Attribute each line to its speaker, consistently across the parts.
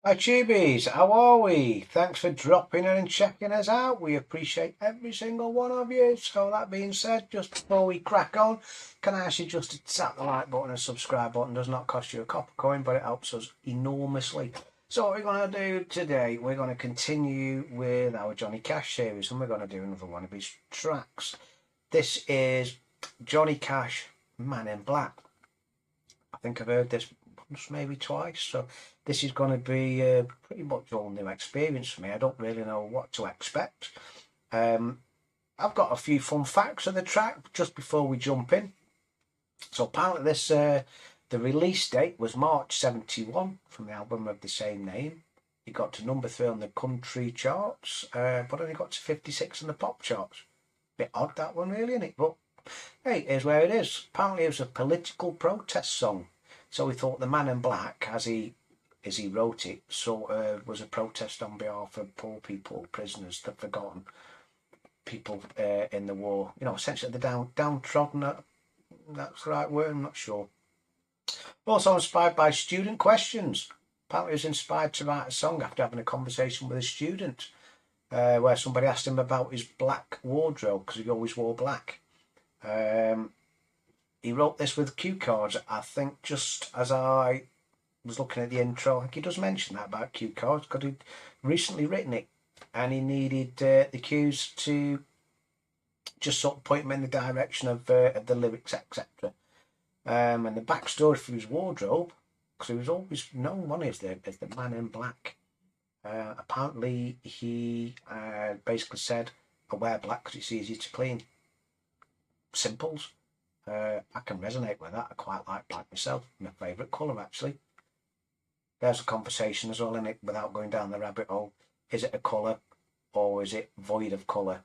Speaker 1: Hi Tubies, how are we? Thanks for dropping in and checking us out. We appreciate every single one of you. So that being said, just before we crack on, can I ask you just to tap the like button and subscribe button? Does not cost you a copper coin, but it helps us enormously. So what we're going to do today, we're going to continue with our Johnny Cash series, and we're going to do another one of his tracks. This is Johnny Cash, Man in Black. I think I've heard this once, maybe twice. So this is going to be pretty much all new experience for me. I don't really know what to expect. I've got a few fun facts of the track just before we jump in. So apparently this, the release date was March 71 from the album of the same name. It got to number 3 on the country charts, but only got to 56 on the pop charts. Bit odd that one really, isn't it? But hey, here's where it is. Apparently it was a political protest song. So we thought the Man in Black, as he wrote it, sort of was a protest on behalf of poor people, prisoners, the forgotten people in the war. You know, essentially the downtrodden. That's the right word, I'm not sure. Also inspired by student questions. Apparently he was inspired to write a song after having a conversation with a student where somebody asked him about his black wardrobe because he always wore black. He wrote this with cue cards, I think, just as I was looking at the intro. I think he does mention that about cue cards because he'd recently written it and he needed the cues to just sort of point him in the direction of the lyrics, etc. And the backstory for his wardrobe, because he was always known, one is as the Man in Black. Apparently, he basically said, I wear black because it's easy to clean. Simples. I can resonate with that. I quite like black myself. My favourite colour, actually. There's a conversation as well in it without going down the rabbit hole. Is it a colour or is it void of colour?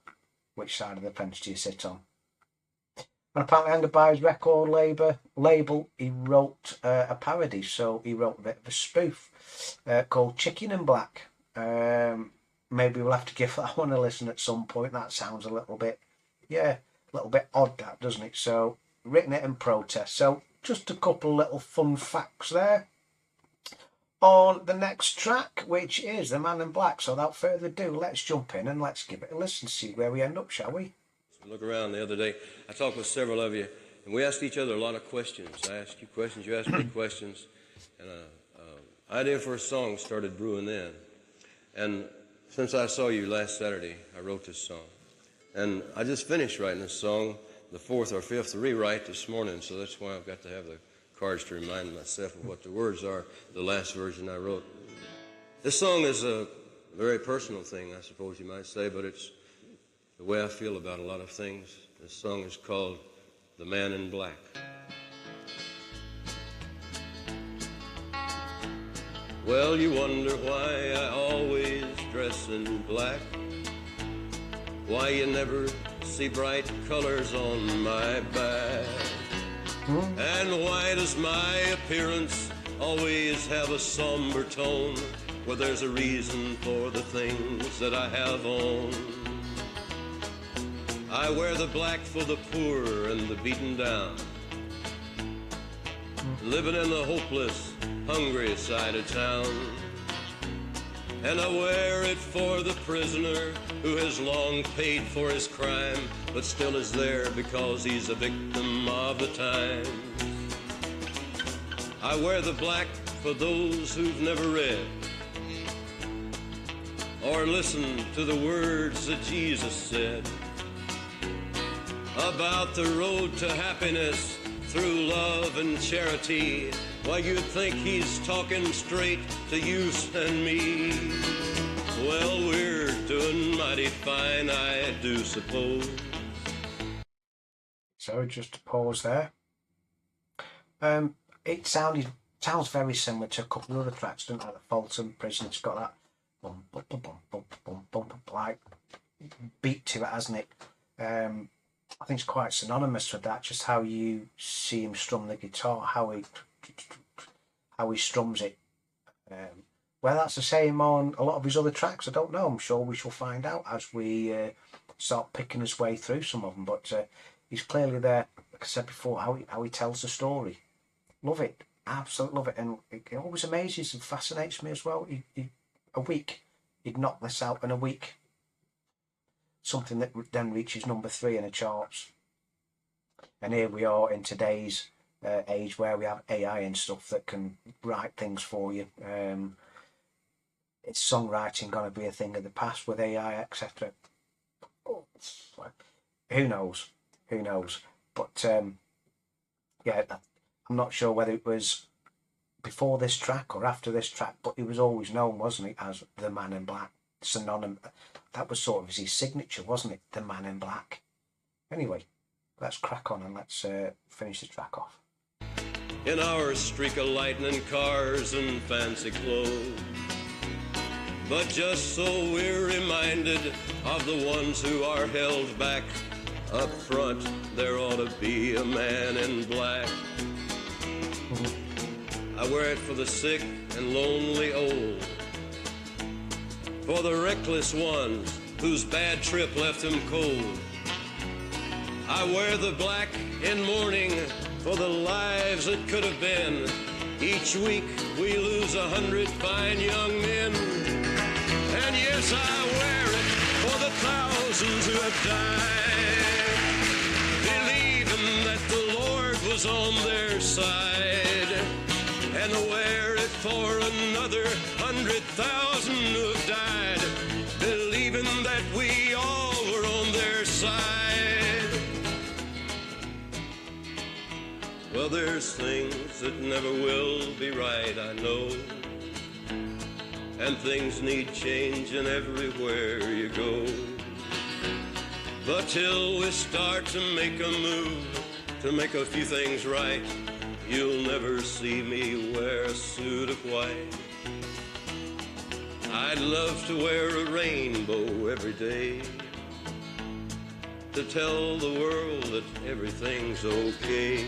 Speaker 1: Which side of the fence do you sit on? And apparently under by his record label, he wrote a parody. So he wrote a bit of a spoof called Chicken in Black. Maybe we'll have to give that one a listen at some point. That sounds a little bit, a little bit odd, that, doesn't it? So written it in protest. So just a couple little fun facts there on the next track, which is The Man in Black. So without further ado, let's jump in and let's give it a listen, see where we end up, shall we?
Speaker 2: Look around the other day. I talked with several of you, and we asked each other a lot of questions. I asked you questions, you asked me questions, and an idea for a song started brewing then. And since I saw you last Saturday, I wrote this song. And I just finished writing this song, the 4th or 5th rewrite this morning, so that's why I've got to have the cards to remind myself of what the words are, the last version I wrote. This song is a very personal thing, I suppose you might say, but it's the way I feel about a lot of things. This song is called The Man in Black. Well, you wonder why I always dress in black, why you never see bright colors on my back, and why does my appearance always have a somber tone? Well, there's a reason for the things that I have on. I wear the black for the poor and the beaten down, living in the hopeless, hungry side of town. And I wear it for the prisoner who has long paid for his crime, but still is there because he's a victim of the times. I wear the black for those who've never read or listened to the words that Jesus said about the road to happiness through love and charity. Why, you'd think he's talking straight to you and me. Well, we're doing mighty fine, I do suppose.
Speaker 1: So just to pause there. It sounds very similar to a couple of other tracks, doesn't it? Like the Fulton Prison, it's got that bum, bum, bum, bum, bum, bum, bum, like beat to it, hasn't it? I think it's quite synonymous with that, just how you see him strum the guitar, how he strums it. Whether that's the same on a lot of his other tracks, I don't know. I'm sure we shall find out as we start picking his way through some of them. But he's clearly there, like I said before, how he tells the story. Love it. Absolutely love it, and it always amazes and fascinates me as well. A week, he'd knock this out in a week. Something that then reaches number 3 in the charts. And here we are in today's age where we have AI and stuff that can write things for you. Is songwriting going to be a thing of the past with AI, etc.? Who knows? Who knows? But yeah, I'm not sure whether it was before this track or after this track, but he was always known, wasn't he, as the Man in Black. Synonym. That was sort of his signature, wasn't it? The Man in Black. Anyway, let's crack on and let's finish the track off.
Speaker 2: In our streak of lightning, cars and fancy clothes, but just so we're reminded of the ones who are held back. Up front, there ought to be a man in black. I wear it for the sick and lonely old, for the reckless ones whose bad trip left them cold. I wear the black in mourning for the lives that could have been. Each week we lose 100 fine young men. And yes, I wear it for the thousands who have died, believing that the Lord was on their side. And I wear it for another 100,000 who have died, believing that we all were on their side. Well, there's things that never will be right, I know, and things need changing everywhere you go. But till we start to make a move, to make a few things right, you'll never see me wear a suit of white. I'd love to wear a rainbow every day, to tell the world that everything's okay.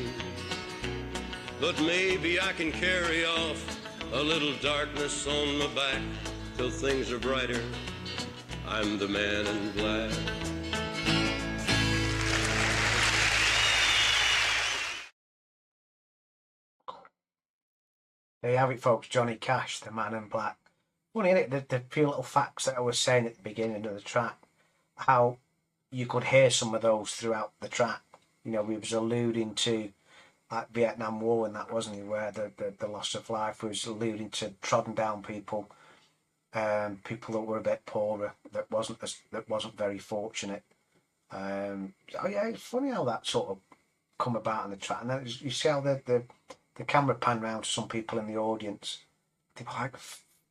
Speaker 2: But maybe I can carry off a little darkness on my back till things are brighter. I'm the Man in Black.
Speaker 1: There you have it, folks. Johnny Cash, the Man in Black. Funny, isn't it? The few little facts that I was saying at the beginning of the track, how you could hear some of those throughout the track. You know, we was alluding to like Vietnam War and that, wasn't he, where the loss of life was alluding to trodden down people, people that were a bit poorer, that wasn't very fortunate. Oh yeah, it's funny how that sort of come about in the track, and then you see how the camera pan round to some people in the audience. They were like,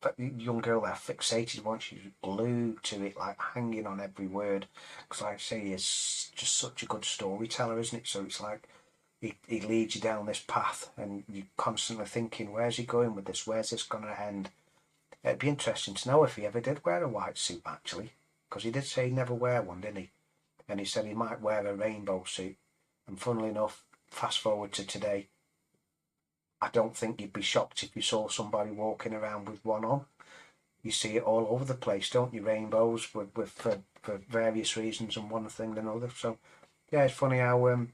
Speaker 1: the young girl there fixated once, she was glued to it, like hanging on every word, because like I say, he's just such a good storyteller, isn't it? So it's like he leads you down this path and you're constantly thinking, where's he going with this, where's this going to end? It'd be interesting to know if he ever did wear a white suit, actually, because he did say he'd never wear one, didn't he? And he said he might wear a rainbow suit. And funnily enough, fast forward to today, I don't think you'd be shocked if you saw somebody walking around with one on. You see it all over the place, don't you? Rainbows for various reasons and one thing and another. So yeah, it's funny how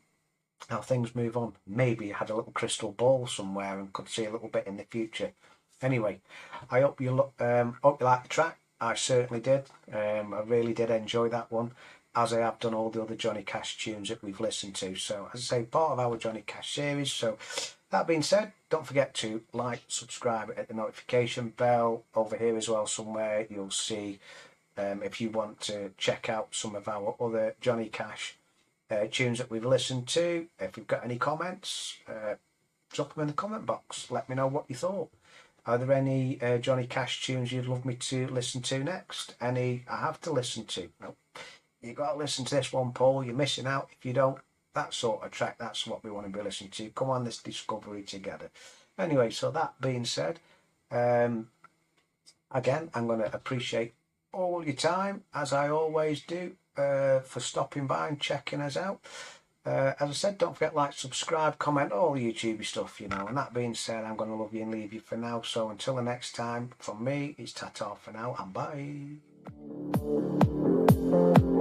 Speaker 1: things move on. Maybe you had a little crystal ball somewhere and could see a little bit in the future. Anyway, I hope you like the track. I certainly did. I really did enjoy that one, as I have done all the other Johnny Cash tunes that we've listened to. So, as I say, part of our Johnny Cash series. So, that being said, don't forget to like, subscribe, hit the notification bell. Over here as well somewhere you'll see, if you want to check out some of our other Johnny Cash tunes that we've listened to. If you've got any comments, drop them in the comment box. Let me know what you thought. Are there any Johnny Cash tunes you'd love me to listen to next? Any I have to listen to? No. You've got to listen to this one, Paul. You're missing out if you don't. That sort of track, that's what we want to be listening to. Come on, this discovery together. Anyway, so that being said, again, I'm going to appreciate all your time, as I always do, for stopping by and checking us out. As I said, don't forget, like, subscribe, comment, all the YouTube stuff, you know. And that being said, I'm going to love you and leave you for now. So until the next time, from me, it's ta-ta for now, and bye.